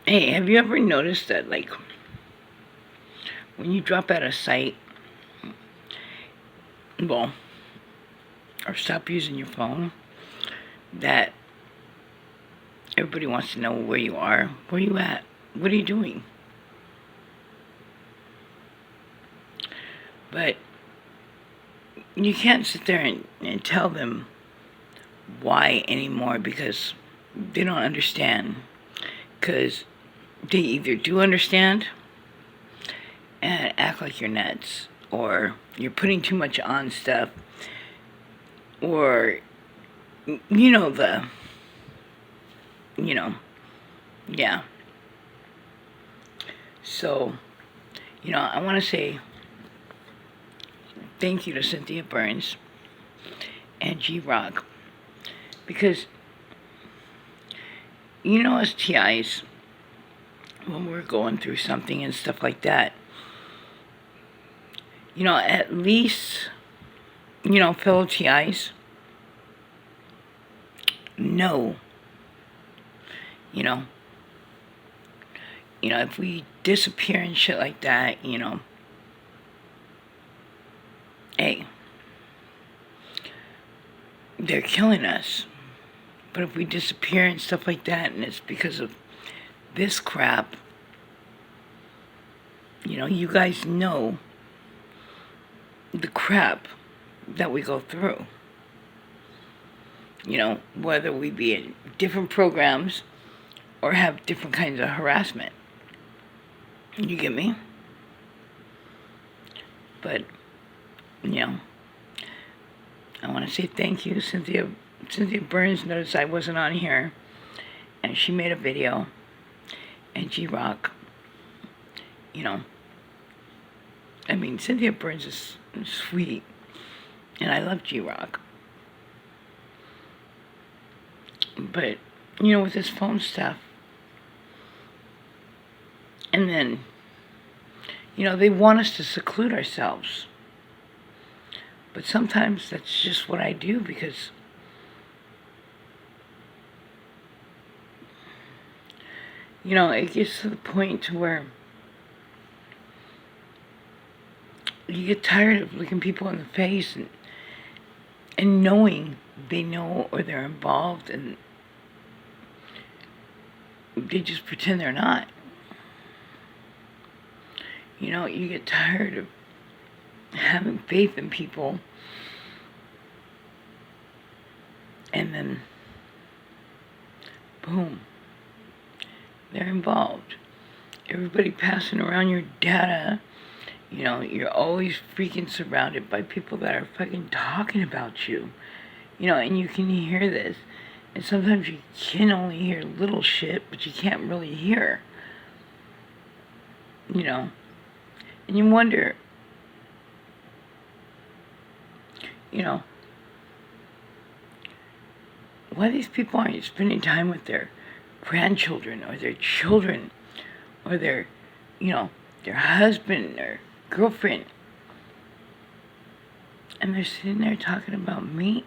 Hey, have you ever noticed that, like, when you drop out of sight, well, or stop using your phone, that everybody wants to know where you are? Where you at? What are you doing? But you can't sit there and tell them why anymore because they don't understand. Because they either do understand and act like you're nuts, or you're putting too much on stuff, or, you know, you know, yeah. So, I want to say thank you to Cynthia Burns and G Rock because, as TIs, when we're going through something and stuff like that, at least, fellow TIs know, you know, if we disappear and shit like that, hey, they're killing us. But if we disappear and stuff like that, and it's because of this crap, you guys know the crap that we go through. Whether we be in different programs or have different kinds of harassment. You get me? But, I want to say thank you. Cynthia Burns noticed I wasn't on here, and she made a video. And G Rock, Cynthia Burns is sweet, and I love G Rock. But, with this phone stuff, and then, they want us to seclude ourselves. But sometimes that's just what I do because it gets to the point to where you get tired of looking people in the face and knowing they know or they're involved and they just pretend they're not. You get tired of having faith in people and then boom, they're involved. Everybody passing around your data. You're always freaking surrounded by people that are fucking talking about you. And you can hear this. And sometimes you can only hear little shit, but you can't really hear. And you wonder, why these people aren't spending time with their grandchildren or their children or their husband or girlfriend. And they're sitting there talking about me.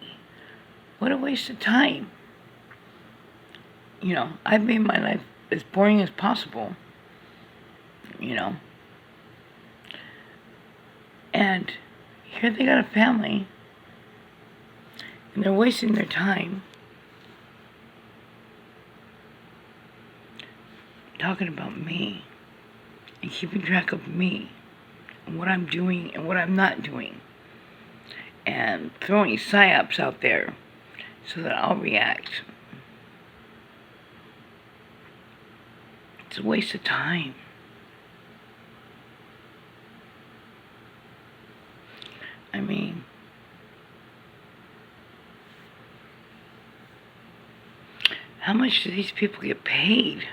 What a waste of time. I've made my life as boring as possible. And here they got a family. And they're wasting their time talking about me and keeping track of me and what I'm doing and what I'm not doing and throwing psyops out there so that I'll react. It's a waste of time. How much do these people get paid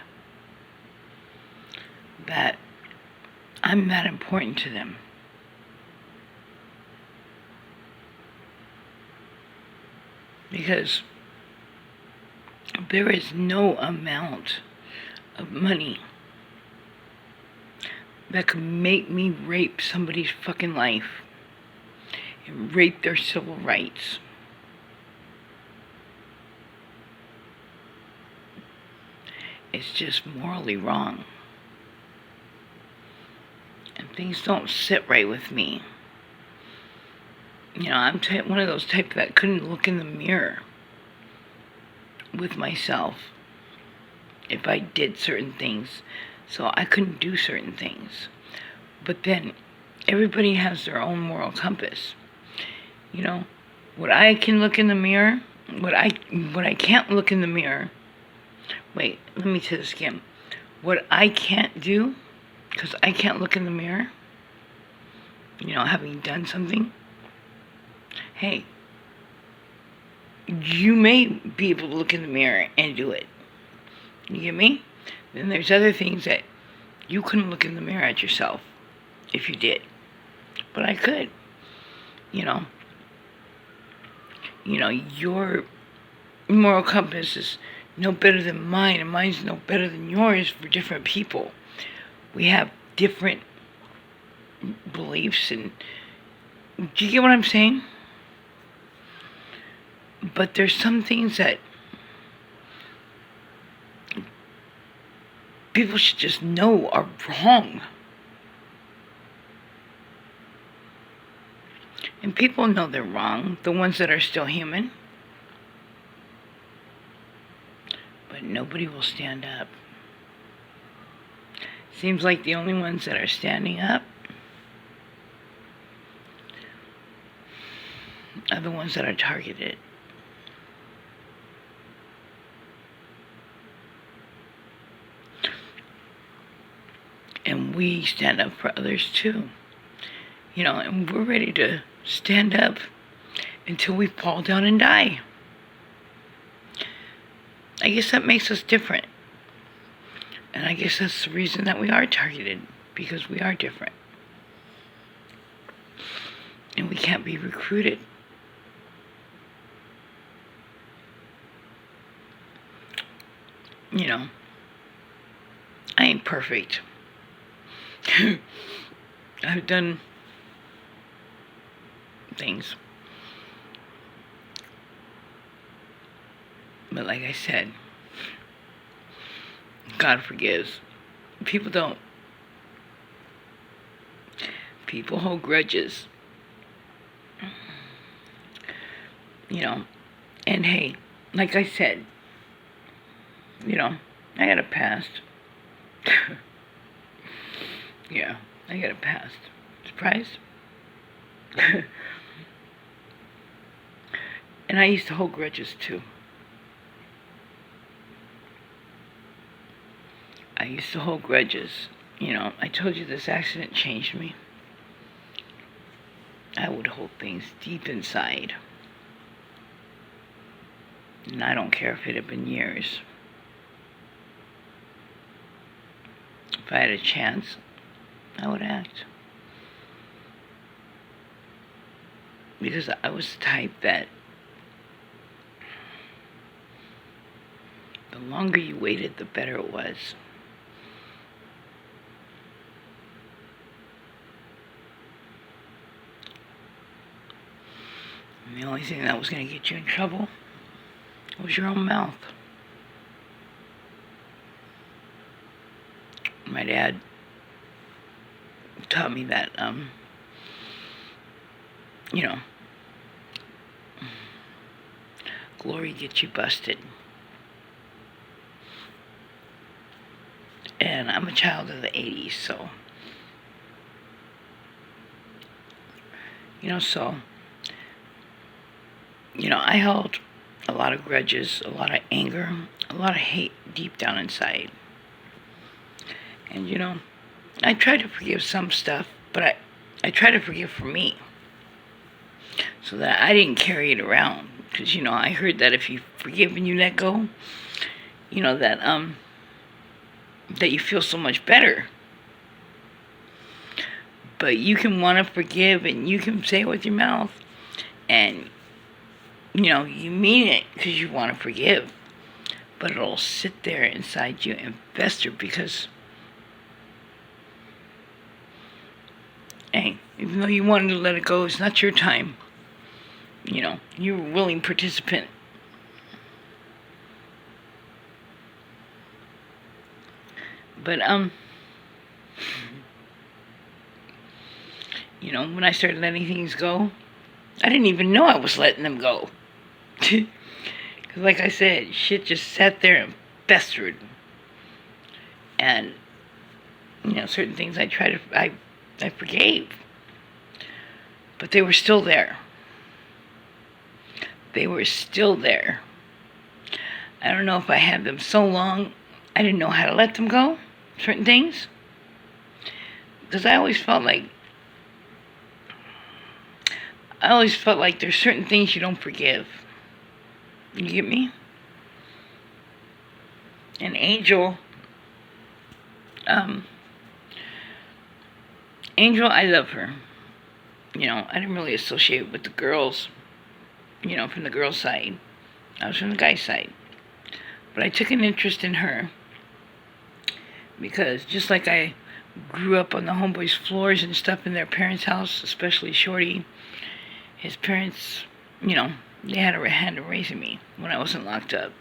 that I'm that important to them? Because there is no amount of money that could make me rape somebody's fucking life and rape their civil rights. It's just morally wrong. And things don't sit right with me. You know, I'm one of those type that couldn't look in the mirror with myself if I did certain things. So I couldn't do certain things. But then everybody has their own moral compass. You know, what I can look in the mirror, what I can't look in the mirror. Wait, let me say this again. What I can't do, because I can't look in the mirror, you know, having done something, hey, you may be able to look in the mirror and do it. You get me? Then there's other things that you couldn't look in the mirror at yourself if you did. But I could. You know, your moral compass is no better than mine, and mine's no better than yours for different people. We have different beliefs, and do you get what I'm saying? But there's some things that people should just know are wrong. And people know they're wrong, the ones that are still human. But nobody will stand up. Seems like the only ones that are standing up are the ones that are targeted. And we stand up for others too. You know, and we're ready to stand up until we fall down and die. I guess that makes us different. And I guess that's the reason that we are targeted, because we are different. And we can't be recruited. You know, I ain't perfect. I've done things. But like I said, God forgives. People don't. People hold grudges. You know, and hey, like I said, you know, I got a past. Yeah, I got a past. Surprised? And I used to hold grudges too. I used to hold grudges. You know, I told you this accident changed me. I would hold things deep inside. And I don't care if it had been years. If I had a chance, I would act. Because I was the type that the longer you waited, the better it was. And the only thing that was going to get you in trouble was your own mouth. My dad taught me that, you know, glory gets you busted. And I'm a child of the 80s, so, you know, I held a lot of grudges, a lot of anger, a lot of hate deep down inside. And, you know, I try to forgive some stuff, but I try to forgive for me, so that I didn't carry it around. Because, you know, I heard that if you forgive and you let go, you know, that you feel so much better. But you can want to forgive, and you can say it with your mouth, and, you know, you mean it because you want to forgive. But it'll sit there inside you and fester because, hey, even though you wanted to let it go, it's not your time. You know, you're a willing participant. But you know, when I started letting things go, I didn't even know I was letting them go. Because like I said, shit just sat there and festered. And, you know, certain things I forgave. But they were still there. They were still there. I don't know if I had them so long, I didn't know how to let them go, certain things. Because I always felt like there's certain things you don't forgive. You get me? And Angel, I love her. You know, I didn't really associate with the girls, you know, from the girls' side. I was from the guy's side. But I took an interest in her because just like I grew up on the homeboys' floors and stuff in their parents' house, especially Shorty, his parents, you know, they had a hand in raising me when I wasn't locked up.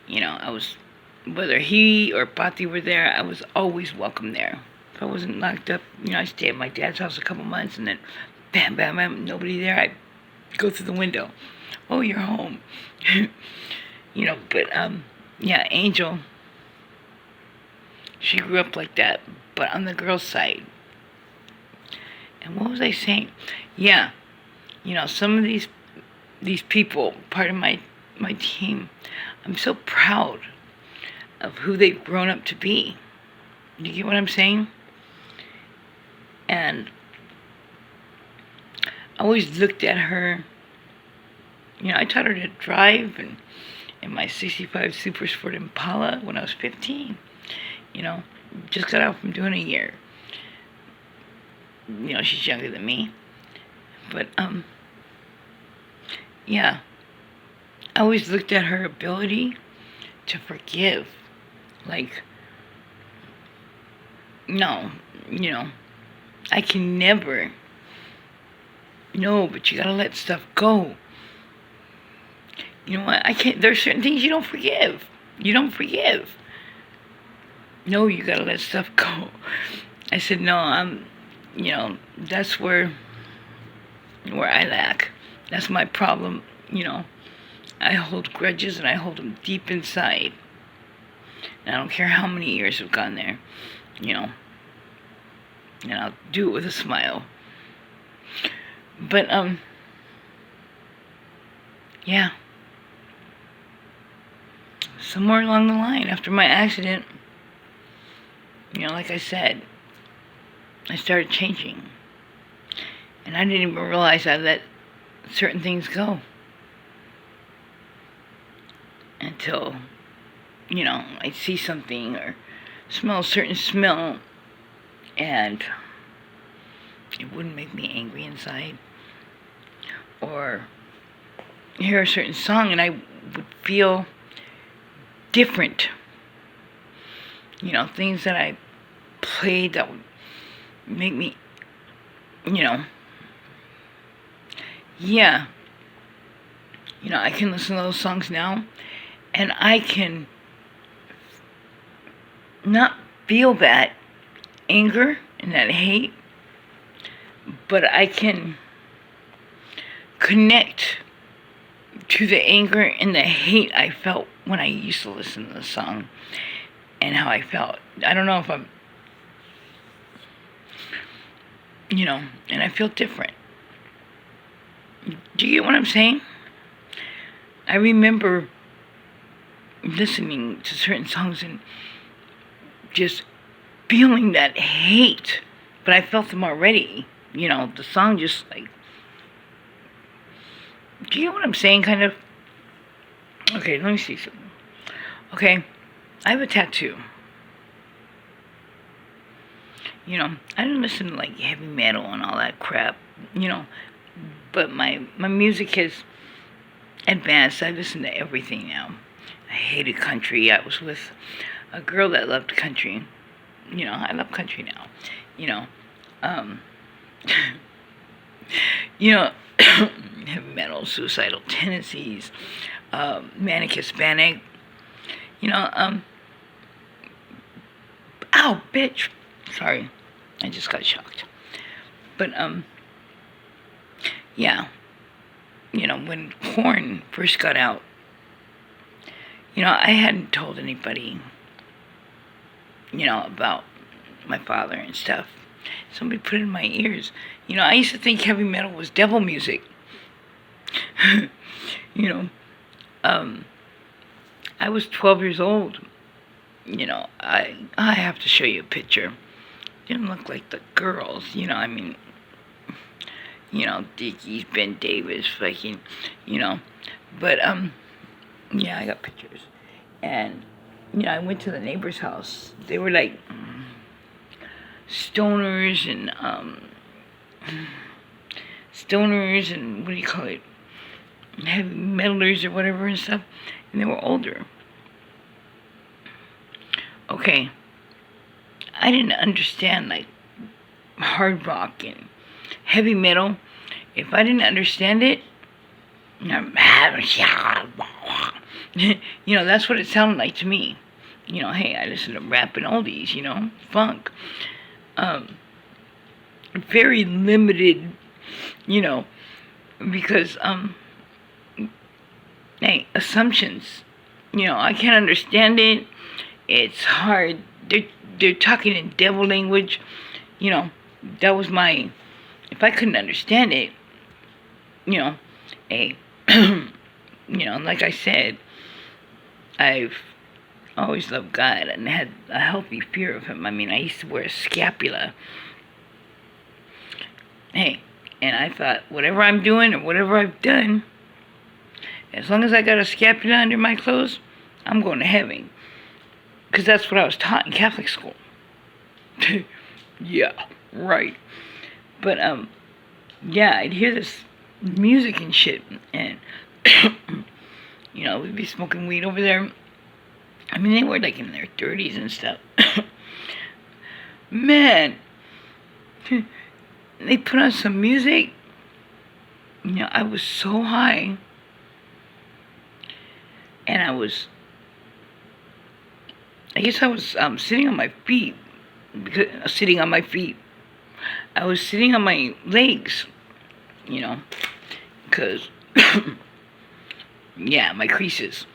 You know, I was, whether he or Pati were there, I was always welcome there. If I wasn't locked up, you know, I stayed at my dad's house a couple months and then bam, bam, bam, nobody there, I'd go through the window. Oh, you're home. You know, but, yeah, Angel, she grew up like that, but on the girl's side. And what was I saying? Yeah, you know, some of these people, part of my team, I'm so proud of who they've grown up to be. You get what I'm saying? And I always looked at her, you know, I taught her to drive and in my 65 Super Sport Impala when I was 15. You know, just got out from doing a year. You know, she's younger than me. But, yeah. I always looked at her ability to forgive. Like, no, you know, I can never. No, but you gotta let stuff go. You know what? I can't. There's certain things you don't forgive. You don't forgive. No, you gotta let stuff go. I said, no, you know, that's where I lack. That's my problem, you know. I hold grudges and I hold them deep inside. And I don't care how many years have gone there, you know. And I'll do it with a smile. But, yeah. Somewhere along the line, after my accident, you know, like I said, I started changing. And I didn't even realize I let certain things go. Until, you know, I'd see something or smell a certain smell and it wouldn't make me angry inside. Or hear a certain song and I would feel different. You know, things that I played that would make me, you know, yeah. You know, I can listen to those songs now and I can not feel that anger and that hate, but I can connect to the anger and the hate I felt when I used to listen to the song and how I felt. I don't know if I'm, you know, and I feel different. Do you get what I'm saying? I remember listening to certain songs and just feeling that hate, but I felt them already. You know, the song just like, do you know what I'm saying, kind of? Okay, let me see something. Okay, I have a tattoo. You know, I don't listen to like heavy metal and all that crap, you know, but my music has advanced. I listen to everything now. I hated country. I was with a girl that loved country. You know, I love country now. You know, you know, heavy metal, suicidal tendencies, manic Hispanic. You know, Ow, bitch. Sorry, I just got shocked. But, yeah. You know, when Korn first got out, you know, I hadn't told anybody, you know, about my father and stuff. Somebody put it in my ears. You know, I used to think heavy metal was devil music. You know, I was 12 years old. You know, I have to show you a picture. Didn't look like the girls, you know, I mean, you know, Dickies, Ben Davis, fucking, you know, but, yeah, I got pictures, and, you know, I went to the neighbor's house. They were, like, stoners, and what do you call it, heavy metalers or whatever and stuff, and they were older. Okay, I didn't understand, like, hard rock and heavy metal. If I didn't understand it, you know, that's what it sounded like to me. You know, hey, I listen to rap and oldies, you know, funk. Very limited, you know, because, hey, assumptions. You know, I can't understand it. It's hard. They're talking in devil language. You know, that was my, if I couldn't understand it, you know, hey, you know, like I said, I've always loved God and had a healthy fear of Him. I mean, I used to wear a scapula. Hey, and I thought, whatever I'm doing or whatever I've done, as long as I got a scapula under my clothes, I'm going to heaven. Because that's what I was taught in Catholic school. Yeah, right. But, yeah, I'd hear this music and shit, and, you know, we'd be smoking weed over there. I mean, they were, like, in their 30s and stuff. Man, they put on some music. You know, I was so high, and I guess I was sitting on my feet. I was sitting on my legs, you know, because, yeah, my creases.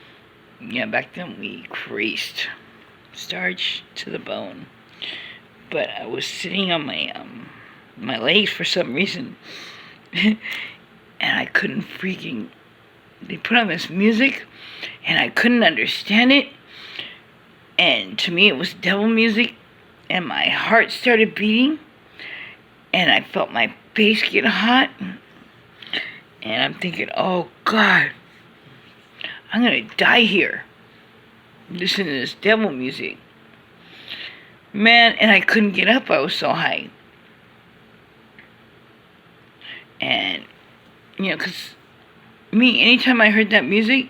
Yeah, back then we creased, starch to the bone. But I was sitting on my legs for some reason, and I couldn't freaking. They put on this music, and I couldn't understand it. And to me, it was devil music, and my heart started beating, and I felt my face get hot, and I'm thinking, oh God, I'm gonna die here, listening to this devil music. Man, and I couldn't get up, I was so high. And, you know, because me, anytime I heard that music,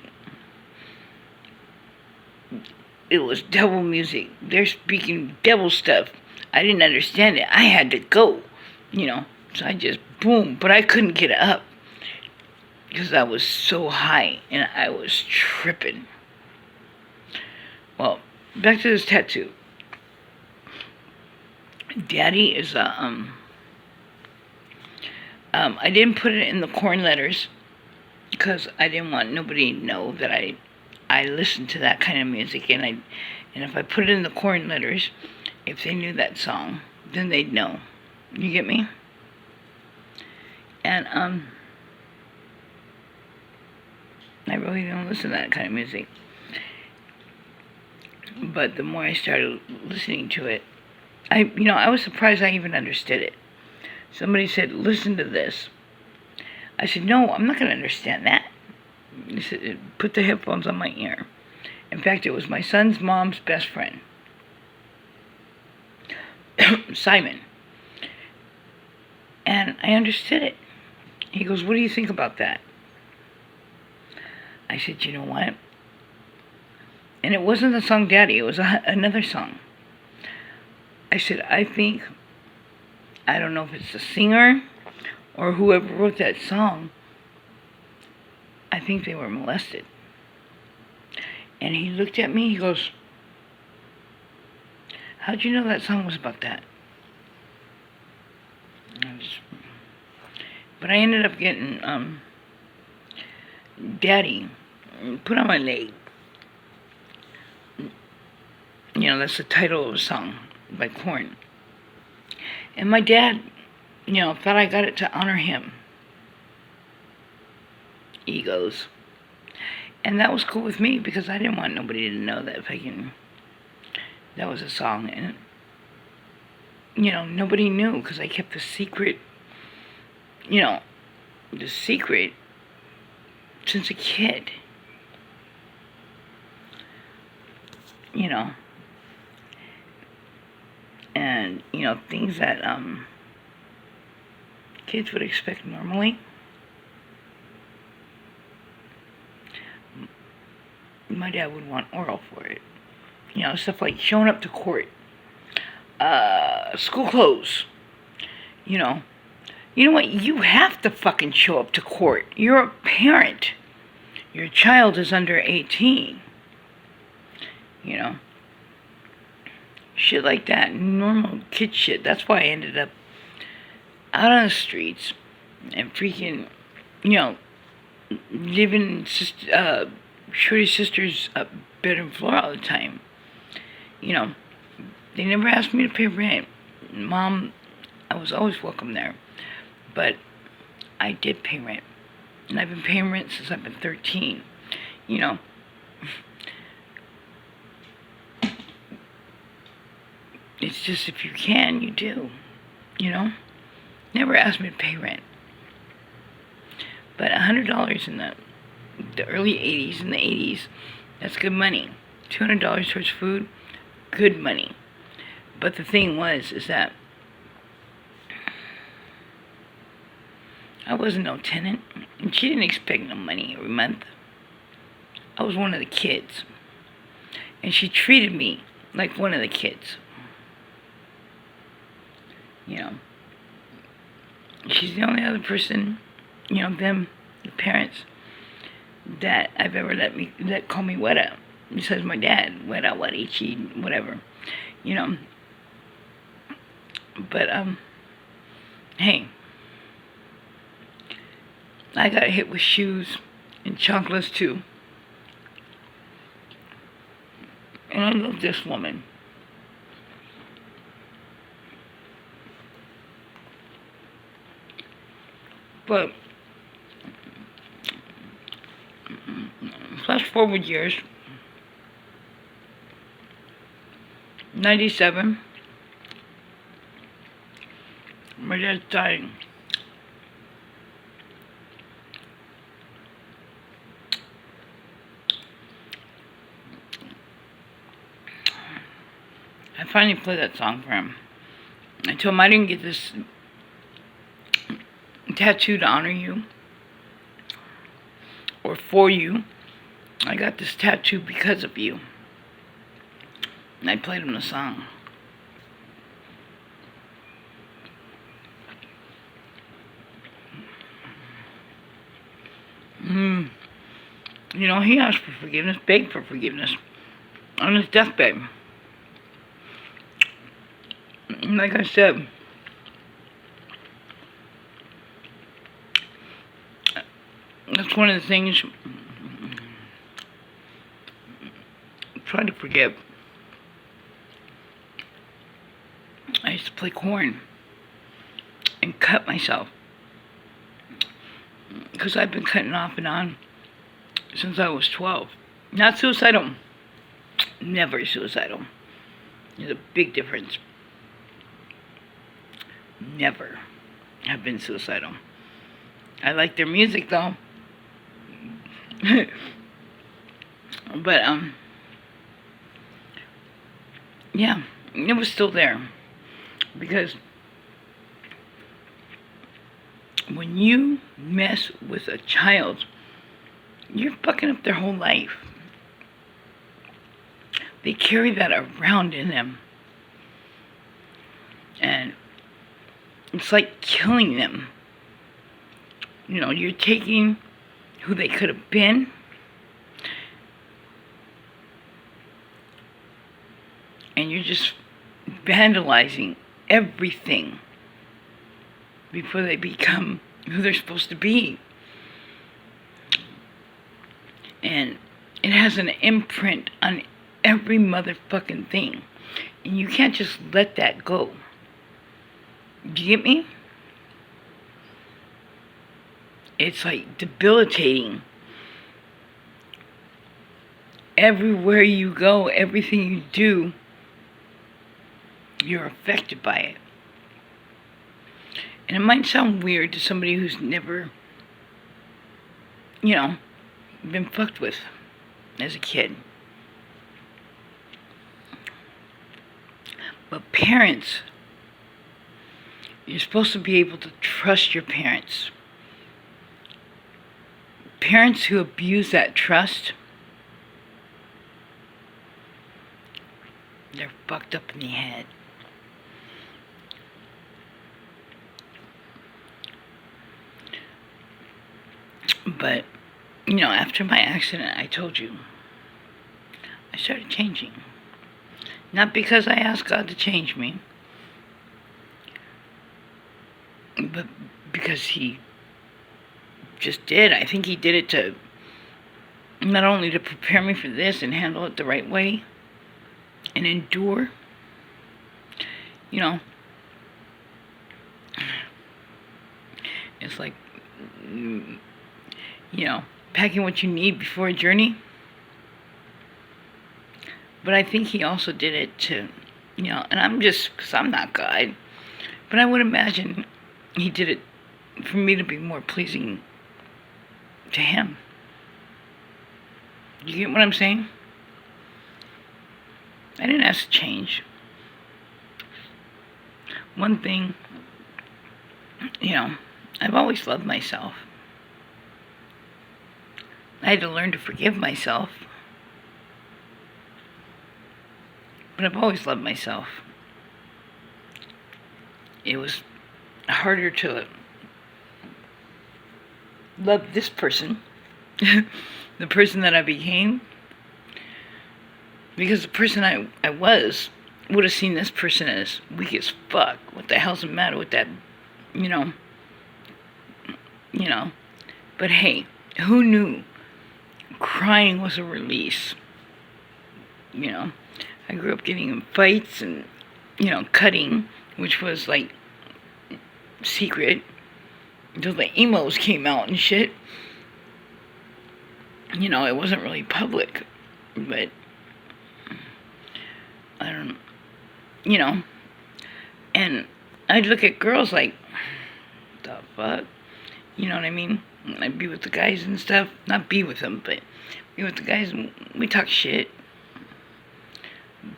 it was devil music. They're speaking devil stuff. I didn't understand it. I had to go, you know. So I just, boom. But I couldn't get up because I was so high and I was tripping. Well, back to this tattoo. Daddy is a, I didn't put it in the Korn letters because I didn't want nobody to know that I listened to that kind of music, and if I put it in the Korn letters, if they knew that song, then they'd know. You get me? And I really don't listen to that kind of music. But the more I started listening to it, I was surprised I even understood it. Somebody said, "Listen to this." I said, "No, I'm not going to understand that." He said, "Put the headphones on my ear." In fact, it was my son's mom's best friend, Simon. And I understood it. He goes, "What do you think about that?" I said, "You know what?" And it wasn't the song Daddy, it was another song. I said, I don't know if it's the singer or whoever wrote that song, I think they were molested. And he looked at me, he goes, How'd you know that song was about that? But I ended up getting Daddy Put on My Leg. You know, that's the title of a song by Korn. And my dad, you know, thought I got it to honor him. Egos. And that was cool with me because I didn't want nobody to know that that was a song. And, you know, nobody knew because I kept the secret, you know, the secret since a kid. You know. And, you know, things that kids would expect normally. My dad would want oral for it. You know, stuff like showing up to court. School clothes. You know what? You have to fucking show up to court. You're a parent. Your child is under 18. You know. Shit like that. Normal kid shit. That's why I ended up out on the streets and freaking, you know, living in Shorty's sister's bedroom floor all the time. You know, they never asked me to pay rent. Mom, I was always welcome there. But I did pay rent. And I've been paying rent since I've been 13. You know. It's just if you can, you do. You know? Never asked me to pay rent. But $100 in the early 80s and the 80s, that's good money. $200 towards food, good money. But the thing is that I wasn't no tenant, and she didn't expect no money every month. I was one of the kids. And she treated me like one of the kids. You know. She's the only other person, you know, them, the parents, that I've ever let call me Weta. Besides my dad, Weta, Wadichi, whatever. You know. But, hey. I got hit with shoes and chocolates too. And I love this woman. But flash forward years, 97, my dad's dying. I finally played that song for him. I told him I didn't get this tattoo to honor you or for you. I got this tattoo because of you. And I played him the song. You know, he asked for forgiveness, begged for forgiveness on his deathbed. And like I said, that's one of the things I try to forget. I used to play Korn and cut myself because I've been cutting off and on since I was 12. Not suicidal. Never suicidal. There's a big difference. Never have been suicidal. I like their music though. But yeah, it was still there. Because when you mess with a child, you're fucking up their whole life. They carry that around in them. And it's like killing them. You know, you're taking who they could have been and you're just vandalizing everything before they become who they're supposed to be. And it has an imprint on every motherfucking thing. And you can't just let that go. Do you get me? It's like debilitating. Everywhere you go, everything you do, you're affected by it. And it might sound weird to somebody who's never, been fucked with as a kid. But parents, you're supposed to be able to trust your parents. Parents who abuse that trust, they're fucked up in the head. But, after my accident, I told you, I started changing. Not because I asked God to change me, but because He just did. I think He did it to, not only to prepare me for this and handle it the right way and endure, it's like, packing what you need before a journey. But I think He also did it to, and I'm just, because I'm not God, but I would imagine He did it for me to be more pleasing to Him. You get what I'm saying? I didn't ask to change. One thing, I've always loved myself. I had to learn to forgive myself. But I've always loved myself. It was harder to love this person, the person that I became, because the person I was would have seen this person as weak as fuck. What the hell's the matter with that, But hey, who knew crying was a release? I grew up getting in fights and, cutting, which was like secret until the emos came out and shit. It wasn't really public, but I don't, and I'd look at girls like, the fuck? You know what I mean? I'd be with the guys and stuff, not be with them, but be with the guys and we talk shit.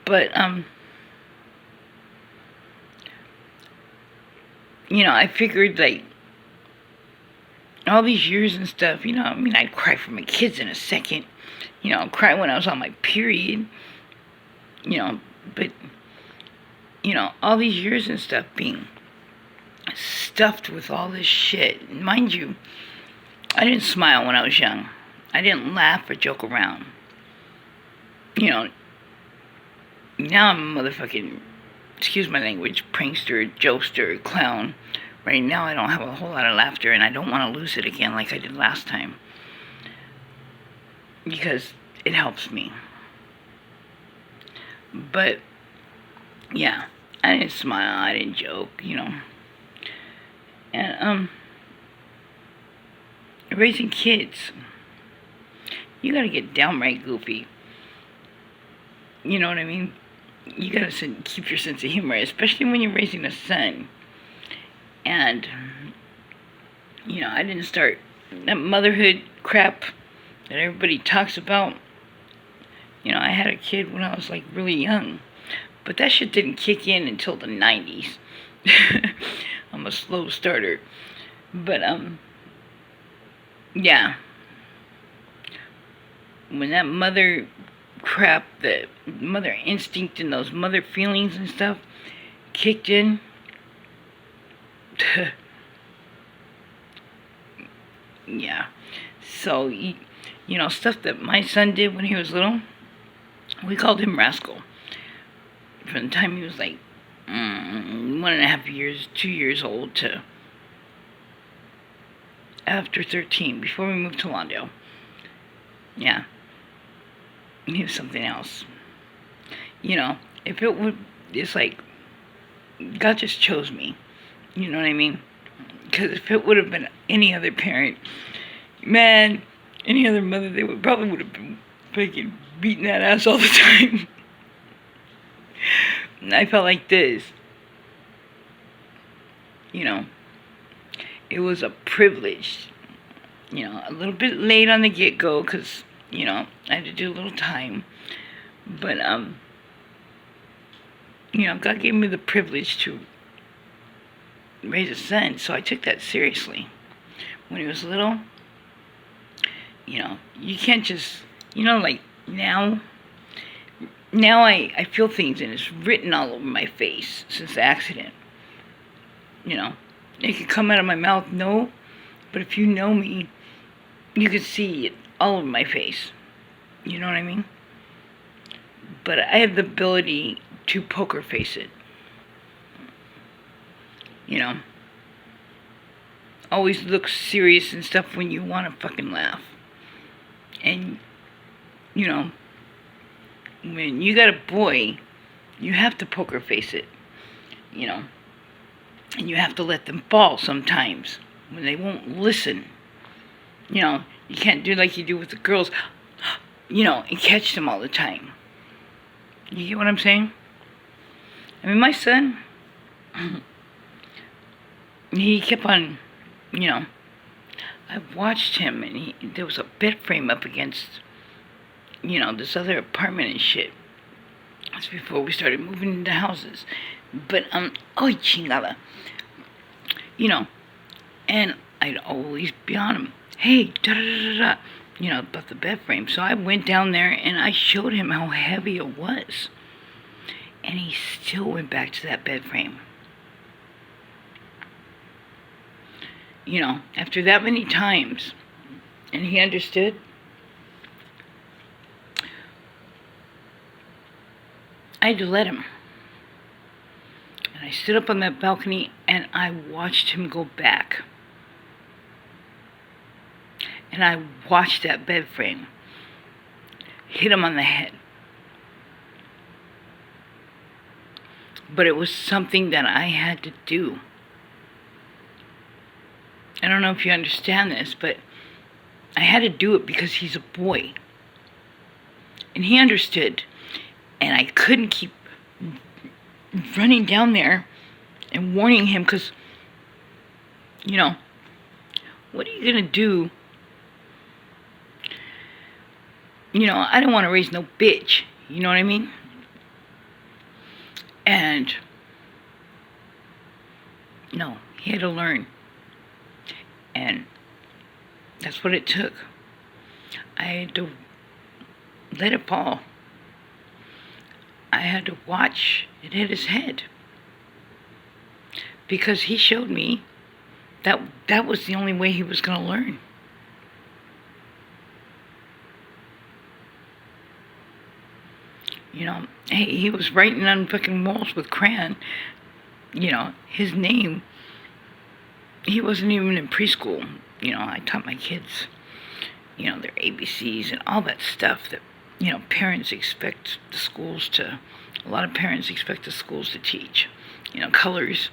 But, I figured, like, all these years and stuff, I'd cry for my kids in a second. I'd cry when I was on my period. But, all these years and stuff being stuffed with all this shit. And mind you, I didn't smile when I was young. I didn't laugh or joke around. Now I'm a motherfucking, excuse my language, prankster, jokester, clown. Right now I don't have a whole lot of laughter, and I don't want to lose it again like I did last time. Because it helps me. But, yeah, I didn't smile, I didn't joke, And, raising kids, you gotta get downright goofy. You know what I mean? You gotta keep your sense of humor, especially when you're raising a son. And, I didn't start that motherhood crap that everybody talks about. I had a kid when I was, like, really young. But that shit didn't kick in until the 90s. I'm a slow starter. But, yeah. When that mother crap, the mother instinct and those mother feelings and stuff kicked in, yeah. So, stuff that my son did when he was little, we called him Rascal. from the time he was like 1.5 years, 2 years old to after 13, before we moved to Lawndale. Yeah. He was something else. If it would, it's like, God just chose me. You know what I mean? Because if it would have been any other parent, man, any other mother, they probably would have been freaking beating that ass all the time. And I felt like this. It was a privilege. A little bit late on the get-go because, I had to do a little time. But, God gave me the privilege to raise a son, so I took that seriously. When he was little, you can't just, like now I feel things and it's written all over my face since the accident. It could come out of my mouth, no, but if you know me, you could see it all over my face. You know what I mean? But I have the ability to poker face it. Always look serious and stuff when you want to fucking laugh. And, when you got a boy, you have to poker face it. And you have to let them fall sometimes when they won't listen. You can't do like you do with the girls, and catch them all the time. You get what I'm saying? I mean, my son, he kept on, I watched him, and there was a bed frame up against, this other apartment and shit. That's before we started moving into houses. But, chingada. And I'd always be on him. Hey, da-da-da-da-da. About the bed frame. So I went down there and I showed him how heavy it was. And he still went back to that bed frame. After that many times. And he understood. I had to let him. And I stood up on that balcony and I watched him go back. And I watched that bed frame hit him on the head. But it was something that I had to do. I don't know if you understand this, but I had to do it because he's a boy. And he understood. And I couldn't keep running down there and warning him because, what are you going to do? I don't want to raise no bitch. You know what I mean? And, no, he had to learn. And that's what it took. I had to let it fall. I had to watch it hit his head. Because he showed me that was the only way he was going to learn. Hey, he was writing on fucking walls with crayon. His name. He wasn't even in preschool. I taught my kids, their ABCs and all that stuff that, parents expect the schools to, a lot of parents expect the schools to teach. Colors,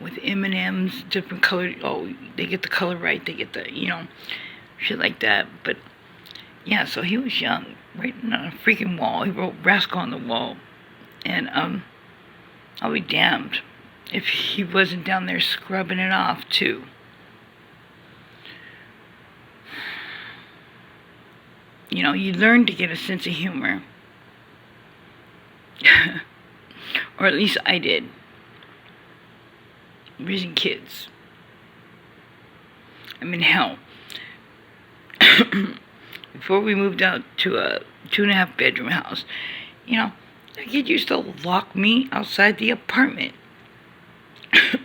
with M&Ms, different color. Oh, they get the color right. They get the, shit like that. But, yeah, so he was young, writing on a freaking wall. He wrote Rascal on the wall. And, I'll be damned if he wasn't down there scrubbing it off, too. You learn to get a sense of humor. Or at least I did. Raising kids. I mean, hell. Before we moved out to a 2.5 bedroom house, that kid used to lock me outside the apartment. He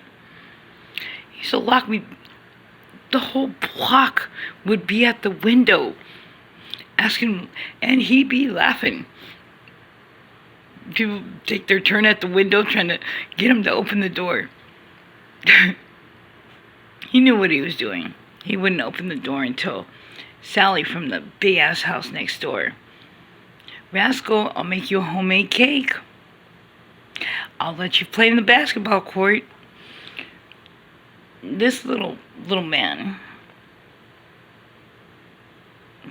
used to lock me. The whole block would be at the window asking, and he'd be laughing. People take their turn at the window trying to get him to open the door. He knew what he was doing. He wouldn't open the door until Sally from the big-ass house next door. Rascal, I'll make you a homemade cake. I'll let you play in the basketball court. This little man,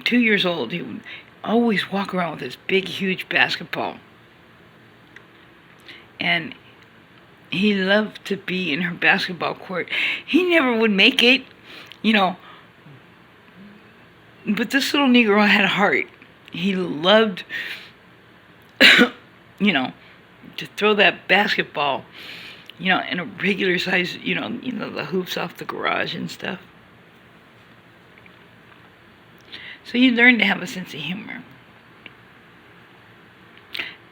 2 years old, he would always walk around with this big, huge basketball. And he loved to be in her basketball court. He never would make it, you know. But this little Negro had a heart. He loved, you know, to throw that basketball, you know, in a regular size, you know, the hoops off the garage and stuff. So you learn to have a sense of humor.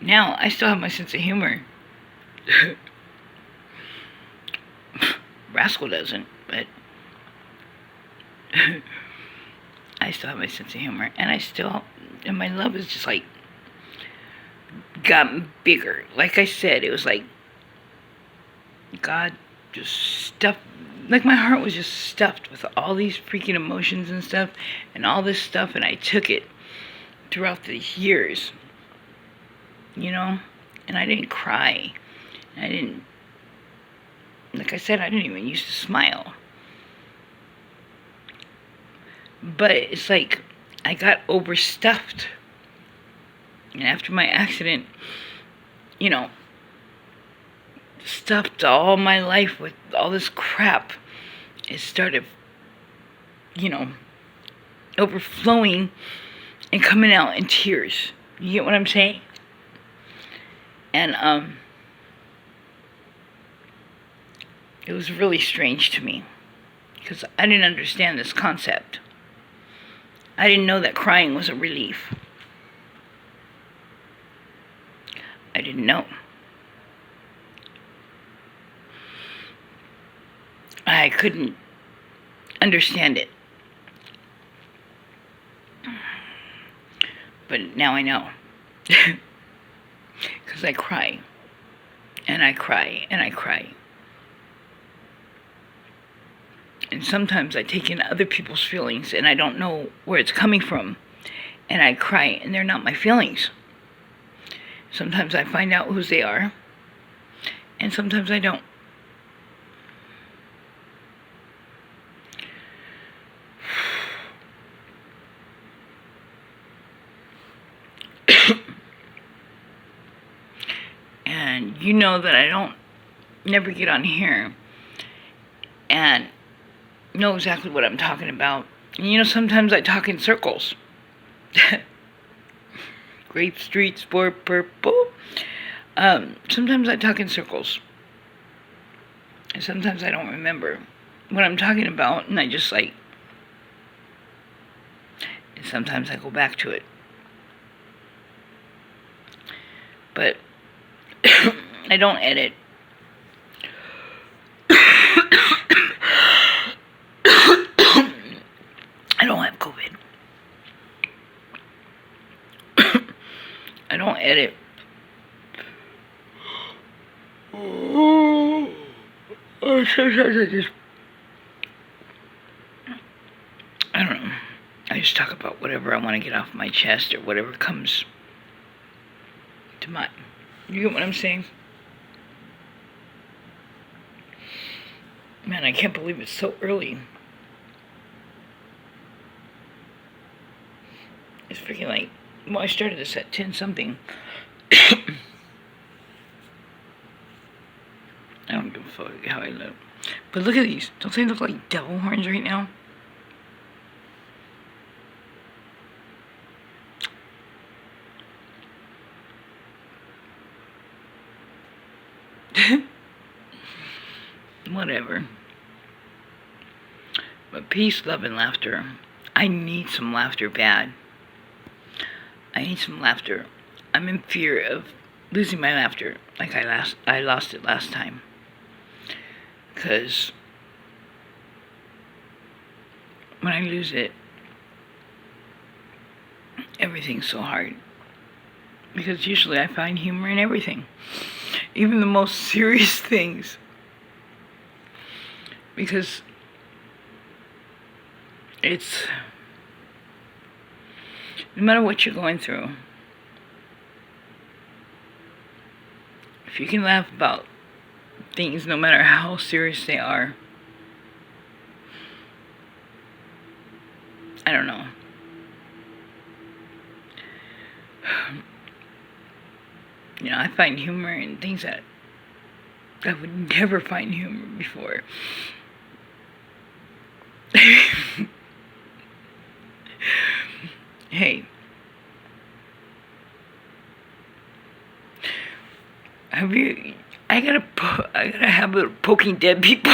Now, I still have my sense of humor. Rascal doesn't, but I still have my sense of humor. And my love is just like, gotten bigger. Like I said, it was like God just stuffed, like my heart was just stuffed with all these freaking emotions and stuff, and all this stuff, and I took it throughout these years, you know, and I didn't cry. I didn't, like I said, I didn't even used to smile. But it's like I got overstuffed. And after my accident, you know, stuffed all my life with all this crap, it started, you know, overflowing and coming out in tears. You get what I'm saying? And, it was really strange to me, because I didn't understand this concept. I didn't know that crying was a relief. I didn't know. I couldn't understand it. But now I know. Because I cry. And I cry. And I cry. And sometimes I take in other people's feelings and I don't know where it's coming from. And I cry and they're not my feelings. Sometimes I find out whose they are. And sometimes I don't. And you know that I don't never get on here and know exactly what I'm talking about. And you know, sometimes I talk in circles. Grape Street Sport Purple. Sometimes I talk in circles. And sometimes I don't remember what I'm talking about, and I just like, and sometimes I go back to it. But I don't edit. I don't have COVID. I don't edit. Sometimes I don't know. I just talk about whatever I want to get off my chest or whatever comes to mind. You get what I'm saying? Man, I can't believe it's so early. It's freaking like, well, I started this at 10 something. I don't give a fuck how I look. But look at these. Don't they look like devil horns right now? Whatever. But peace, love, and laughter. I need some laughter bad. I need some laughter. I'm in fear of losing my laughter like I lost it last time. Because when I lose it, everything's so hard. because usually I find humor in everything, even the most serious things, because it's, no matter what you're going through, if you can laugh about things no matter how serious they are, I don't know. I find humor in things that I would never find humor before. Hey, I gotta have a poking dead people.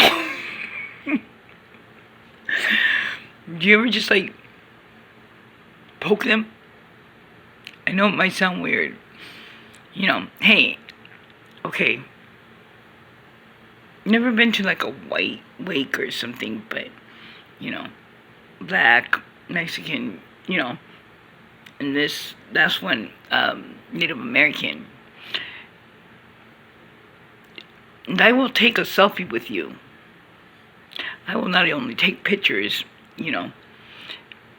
Do you ever just like poke them? I know it might sound weird. Hey, okay. Never been to like a white wake or something, but, black, Mexican, and that's one Native American. And I will take a selfie with you. I will not only take pictures,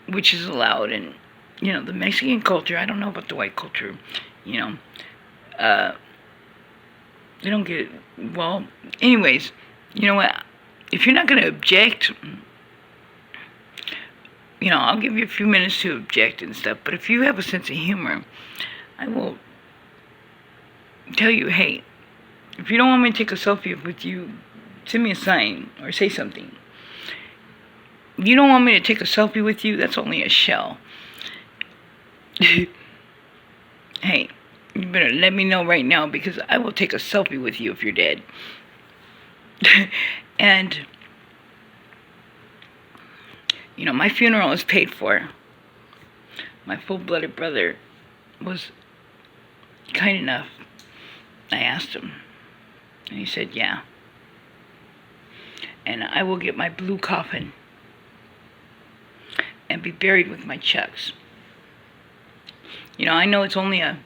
which is allowed, and, the Mexican culture, I don't know about the white culture, they don't get, well, anyways, you know what, if you're not going to object, I'll give you a few minutes to object and stuff, but if you have a sense of humor, I will tell you, hey, if you don't want me to take a selfie with you, send me a sign or say something. If you don't want me to take a selfie with you, that's only a shell. Hey, you better let me know right now, because I will take a selfie with you if you're dead. And, my funeral is paid for. My full-blooded brother was kind enough. I asked him, and he said, yeah. And I will get my blue coffin and be buried with my chucks. I know it's only a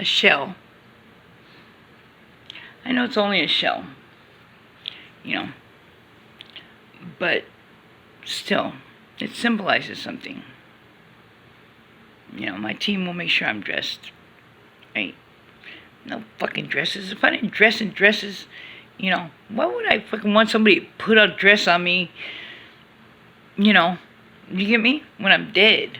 shell. I know it's only a shell. But still, it symbolizes something. My team will make sure I'm dressed. Right? No fucking dresses. If I didn't dress in dresses, why would I fucking want somebody to put a dress on me? You get me? When I'm dead.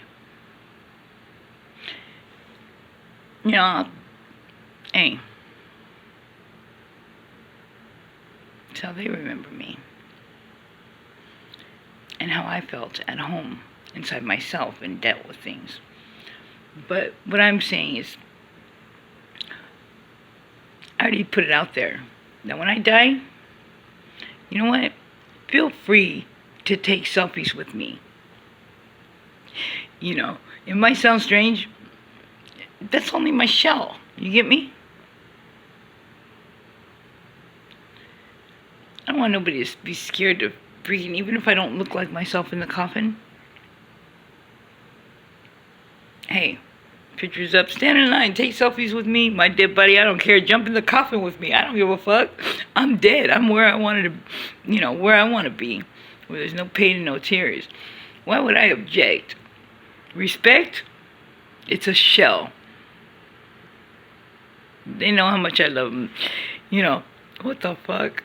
Hey. That's how they remember me. And how I felt at home, inside myself, and dealt with things. But what I'm saying is, I already put it out there. Now when I die, you know what? Feel free to take selfies with me. It might sound strange. That's only my shell. You get me? I don't want nobody to be scared to freaking, even if I don't look like myself in the coffin. Hey, pictures up, stand in line, take selfies with me, my dead buddy, I don't care, jump in the coffin with me, I don't give a fuck. I'm dead, I'm where I wanted to, where I want to be, where there's no pain and no tears. Why would I object? Respect? It's a shell. They know how much I love them. What the fuck?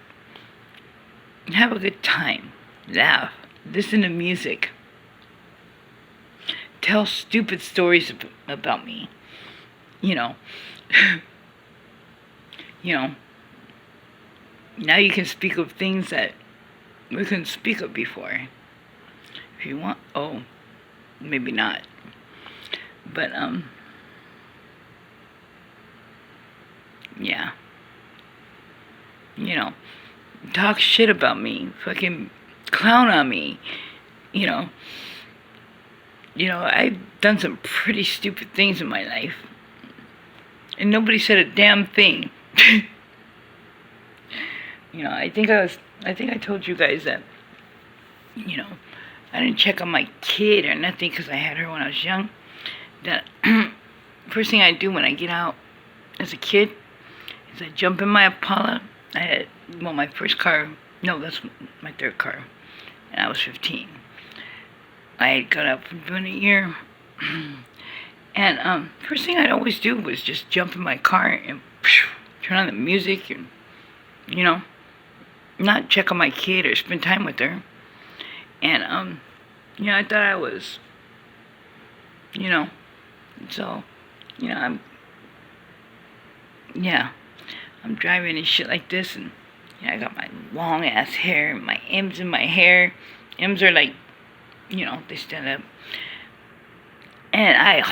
Have a good time. Laugh. Listen to music. Tell stupid stories about me. Now you can speak of things that we couldn't speak of before. If you want. Oh, maybe not. But, yeah. Talk shit about me. Fucking clown on me. I've done some pretty stupid things in my life. And nobody said a damn thing. I think I told you guys that, I didn't check on my kid or nothing because I had her when I was young. That first thing I do when I get out as a kid is I jump in my Impala. I had, well, my first car, no, that's my third car, and I was 15. I had got out for doing a year, and first thing I'd always do was just jump in my car and turn on the music and, you know, not check on my kid or spend time with her. And, you know, I thought I was, you know, so, you know, I'm driving and shit like this, and you know, I got my long ass hair and my M's in my hair. M's are like, you know, they stand up. And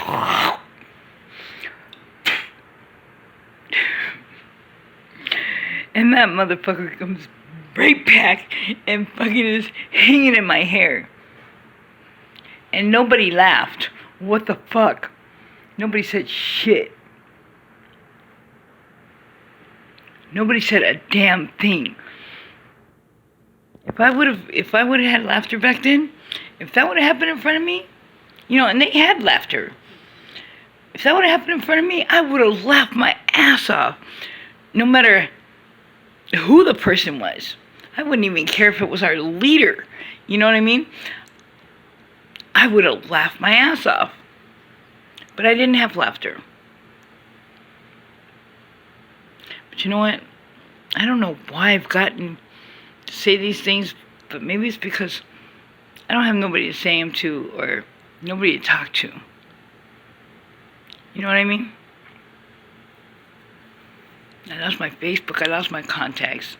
and that motherfucker comes right back and fucking is hanging in my hair. And nobody laughed. What the fuck? Nobody said shit. Nobody said a damn thing. If I would have had laughter back then, if that would have happened in front of me, you know, and they had laughter. If that would have happened in front of me, I would have laughed my ass off. No matter who the person was. I wouldn't even care if it was our leader. You know what I mean? I would have laughed my ass off. But I didn't have laughter. But you know what? I don't know why I've gotten to say these things, but maybe it's because I don't have nobody to say them to or nobody to talk to. You know what I mean? I lost my Facebook. I lost my contacts.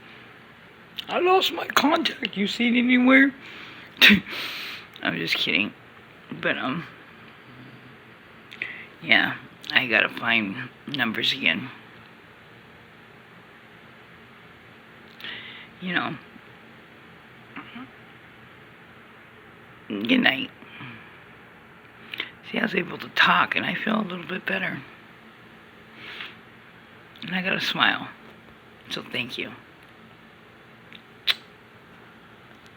I lost my contact. You see it anywhere? I'm just kidding. But, yeah, I gotta find numbers again. You know. Good night. See, I was able to talk, and I feel a little bit better. And I got a smile. So thank you.